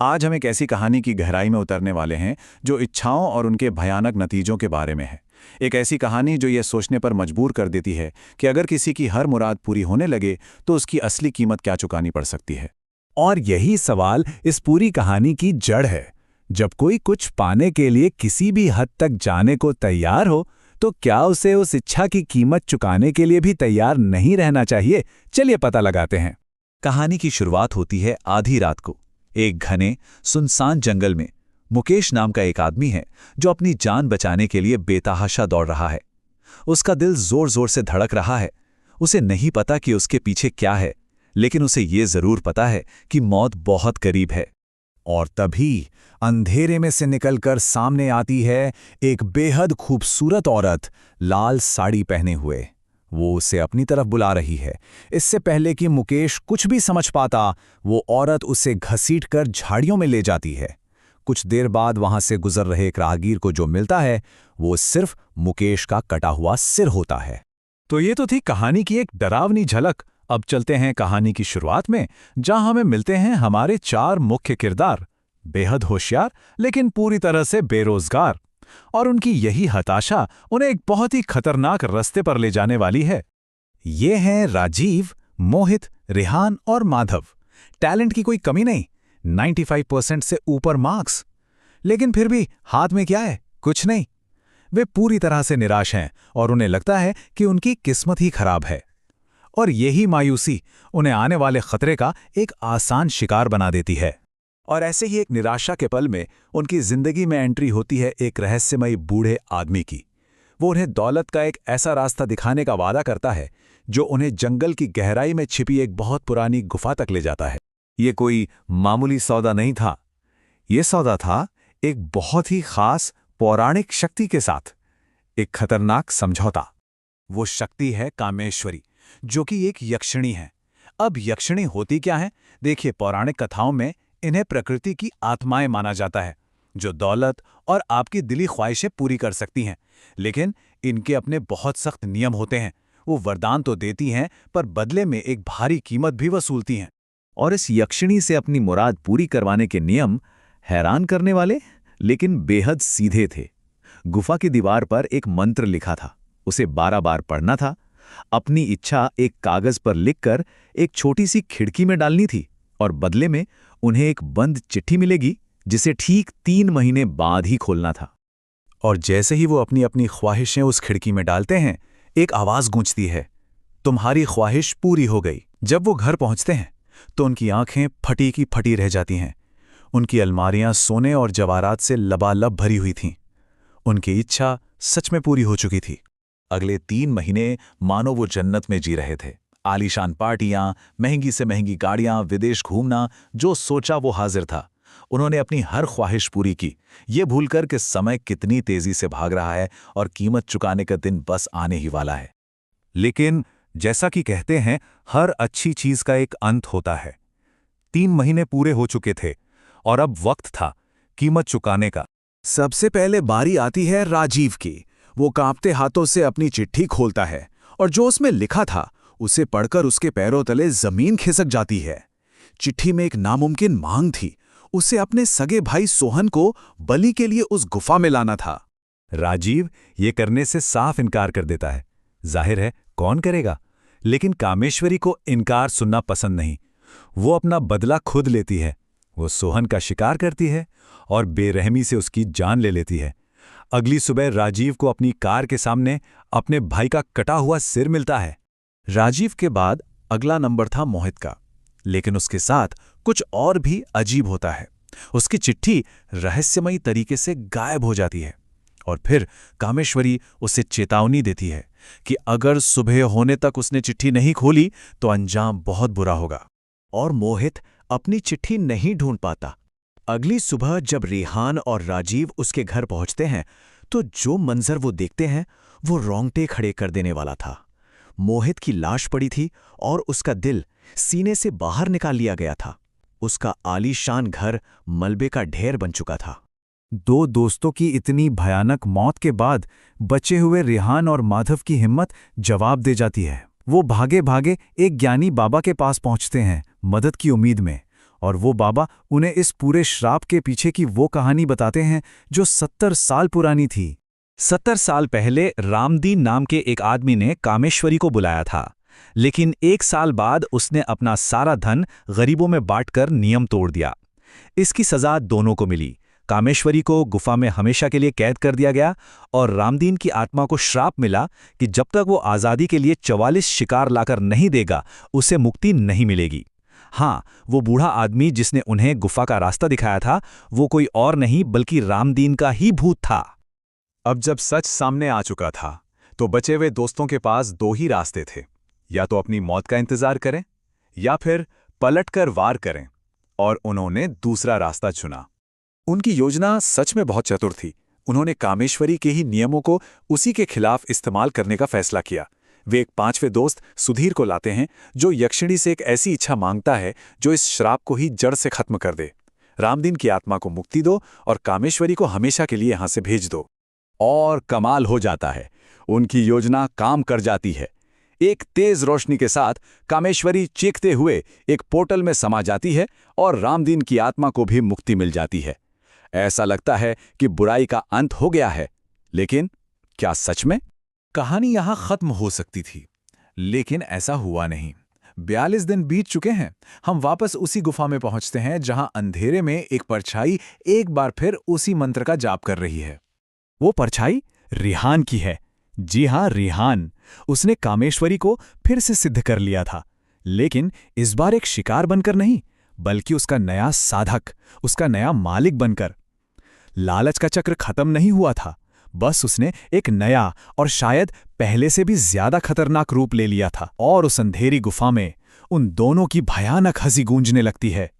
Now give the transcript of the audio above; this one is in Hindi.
आज हम एक ऐसी कहानी की गहराई में उतरने वाले हैं जो इच्छाओं और उनके भयानक नतीजों के बारे में है। एक ऐसी कहानी जो ये सोचने पर मजबूर कर देती है कि अगर किसी की हर मुराद पूरी होने लगे तो उसकी असली कीमत क्या चुकानी पड़ सकती है। और यही सवाल इस पूरी कहानी की जड़ है। जब कोई कुछ पाने के लिए किसी भी हद तक जाने को तैयार हो, तो क्या उसे उस इच्छा की कीमत चुकाने के लिए भी तैयार नहीं रहना चाहिए? चलिए पता लगाते हैं। कहानी की शुरुआत होती है आधी रात को। एक घने सुनसान जंगल में मुकेश नाम का एक आदमी है जो अपनी जान बचाने के लिए बेतहाशा दौड़ रहा है। उसका दिल जोर जोर से धड़क रहा है। उसे नहीं पता कि उसके पीछे क्या है, लेकिन उसे ये जरूर पता है कि मौत बहुत करीब है। और तभी अंधेरे में से निकलकर सामने आती है एक बेहद खूबसूरत औरत, लाल साड़ी पहने हुए। वो उसे अपनी तरफ बुला रही है। इससे पहले कि मुकेश कुछ भी समझ पाता, वो औरत उसे घसीटकर झाड़ियों में ले जाती है। कुछ देर बाद वहां से गुजर रहे एक राहगीर को जो मिलता है, वो सिर्फ मुकेश का कटा हुआ सिर होता है। तो ये तो थी कहानी की एक डरावनी झलक। अब चलते हैं कहानी की शुरुआत में, जहां हमें मिलते हैं हमारे चार मुख्य किरदार, बेहद होशियार लेकिन पूरी तरह से बेरोजगार। और उनकी यही हताशा उन्हें एक बहुत ही खतरनाक रास्ते पर ले जाने वाली है। ये हैं राजीव, मोहित, रेहान और माधव। टैलेंट की कोई कमी नहीं, 95% से ऊपर मार्क्स। लेकिन फिर भी हाथ में क्या है? कुछ नहीं। वे पूरी तरह से निराश हैं और उन्हें लगता है कि उनकी किस्मत ही खराब है। और यही मायूसी उन्हें आने वाले खतरे का एक आसान शिकार बना देती है। और ऐसे ही एक निराशा के पल में उनकी जिंदगी में एंट्री होती है एक रहस्यमयी बूढ़े आदमी की। वो उन्हें दौलत का एक ऐसा रास्ता दिखाने का वादा करता है जो उन्हें जंगल की गहराई में छिपी एक बहुत पुरानी गुफा तक ले जाता है। ये कोई मामूली सौदा नहीं था। ये सौदा था एक बहुत ही खास पौराणिक शक्ति के साथ, एक खतरनाक समझौता। वो शक्ति है कामेश्वरी, जो कि एक यक्षिणी है। अब यक्षिणी होती क्या है? देखिए, पौराणिक कथाओं में इन्हें प्रकृति की आत्माएं माना जाता है, जो दौलत और आपकी दिली ख्वाहिशें पूरी कर सकती हैं। लेकिन इनके अपने बहुत सख्त नियम होते हैं। वो वरदान तो देती हैं, पर बदले में एक भारी कीमत भी वसूलती हैं। और इस यक्षिणी से अपनी मुराद पूरी करवाने के नियम हैरान करने वाले लेकिन बेहद सीधे थे। गुफा की दीवार पर एक मंत्र लिखा था, उसे 12 बार पढ़ना था। अपनी इच्छा एक कागज पर लिखकर एक छोटी सी खिड़की में डालनी थी, और बदले में उन्हें एक बंद चिट्ठी मिलेगी जिसे ठीक 3 महीने बाद ही खोलना था। और जैसे ही वो अपनी अपनी ख्वाहिशें उस खिड़की में डालते हैं, एक आवाज गूंजती है, तुम्हारी ख्वाहिश पूरी हो गई। जब वो घर पहुंचते हैं तो उनकी आंखें फटी की फटी रह जाती हैं। उनकी अलमारियां सोने और जवाहरात से लबालब भरी हुई थीं। उनकी इच्छा सच में पूरी हो चुकी थी। अगले 3 महीने मानो वो जन्नत में जी रहे थे। आलीशान पार्टियां, महंगी से महंगी गाड़ियां, विदेश घूमना, जो सोचा वो हाजिर था। उन्होंने अपनी हर ख्वाहिश पूरी की, ये भूलकर कि समय कितनी तेजी से भाग रहा है और कीमत चुकाने का दिन बस आने ही वाला है। लेकिन जैसा कि कहते हैं, हर अच्छी चीज का एक अंत होता है। 3 महीने पूरे हो चुके थे और अब वक्त था कीमत चुकाने का। सबसे पहले बारी आती है राजीव की। वो कांपते हाथों से अपनी चिट्ठी खोलता है और जो उसमें लिखा था उसे पढ़कर उसके पैरों तले जमीन खिसक जाती है। चिट्ठी में एक नामुमकिन मांग थी। उसे अपने सगे भाई सोहन को बलि के लिए उस गुफा में लाना था। राजीव ये करने से साफ इनकार कर देता है। जाहिर है, कौन करेगा? लेकिन कामेश्वरी को इनकार सुनना पसंद नहीं। वो अपना बदला खुद लेती है। वो सोहन का शिकार करती है और बेरहमी से उसकी जान ले लेती है। अगली सुबह राजीव को अपनी कार के सामने अपने भाई का कटा हुआ सिर मिलता है। राजीव के बाद अगला नंबर था मोहित का, लेकिन उसके साथ कुछ और भी अजीब होता है। उसकी चिट्ठी रहस्यमयी तरीके से गायब हो जाती है और फिर कामेश्वरी उसे चेतावनी देती है कि अगर सुबह होने तक उसने चिट्ठी नहीं खोली तो अंजाम बहुत बुरा होगा। और मोहित अपनी चिट्ठी नहीं ढूंढ पाता। अगली सुबह जब रेहान और राजीव उसके घर पहुंचते हैं तो जो मंजर वो देखते हैं वो रोंगटे खड़े कर देने वाला था। मोहित की लाश पड़ी थी और उसका दिल सीने से बाहर निकाल लिया गया था। उसका आलीशान घर मलबे का ढेर बन चुका था। 2 दोस्तों की इतनी भयानक मौत के बाद बचे हुए रेहान और माधव की हिम्मत जवाब दे जाती है। वो भागे भागे एक ज्ञानी बाबा के पास पहुंचते हैं मदद की उम्मीद में, और वो बाबा उन्हें इस पूरे श्राप के पीछे की वो कहानी बताते हैं जो 70 साल पुरानी थी। 70 साल पहले रामदीन नाम के एक आदमी ने कामेश्वरी को बुलाया था, लेकिन 1 साल बाद उसने अपना सारा धन गरीबों में बांटकर नियम तोड़ दिया। इसकी सजा दोनों को मिली। कामेश्वरी को गुफा में हमेशा के लिए कैद कर दिया गया और रामदीन की आत्मा को श्राप मिला कि जब तक वो आज़ादी के लिए 44 शिकार लाकर नहीं देगा उसे मुक्ति नहीं मिलेगी। हाँ, वो बूढ़ा आदमी जिसने उन्हें गुफा का रास्ता दिखाया था वो कोई और नहीं बल्कि रामदीन का ही भूत था। अब जब सच सामने आ चुका था तो बचे हुए दोस्तों के पास 2 ही रास्ते थे, या तो अपनी मौत का इंतजार करें या फिर पलटकर वार करें, और उन्होंने दूसरा रास्ता चुना। उनकी योजना सच में बहुत चतुर थी। उन्होंने कामेश्वरी के ही नियमों को उसी के खिलाफ इस्तेमाल करने का फैसला किया। वे एक 5वें दोस्त सुधीर को लाते हैं जो यक्षिणी से एक ऐसी इच्छा मांगता है जो इस श्राप को ही जड़ से खत्म कर दे। रामदीन की आत्मा को मुक्ति दो और कामेश्वरी को हमेशा के लिए यहां से भेज दो। और कमाल हो जाता है, उनकी योजना काम कर जाती है। एक तेज रोशनी के साथ कामेश्वरी चीखते हुए एक पोर्टल में समा जाती है और रामदीन की आत्मा को भी मुक्ति मिल जाती है। ऐसा लगता है कि बुराई का अंत हो गया है, लेकिन क्या सच में? कहानी यहां खत्म हो सकती थी, लेकिन ऐसा हुआ नहीं। 42 दिन बीत चुके हैं। हम वापस उसी गुफा में पहुंचते हैं जहां अंधेरे में एक परछाई एक बार फिर उसी मंत्र का जाप कर रही है। वो परछाई रिहान की है। जी हां, रिहान। उसने कामेश्वरी को फिर से सिद्ध कर लिया था, लेकिन इस बार एक शिकार बनकर नहीं, बल्कि उसका नया साधक, उसका नया मालिक बनकर। लालच का चक्र खत्म नहीं हुआ था, बस उसने एक नया और शायद पहले से भी ज्यादा खतरनाक रूप ले लिया था। और उस अंधेरी गुफा में उन दोनों की भयानक हंसी गूंजने लगती है।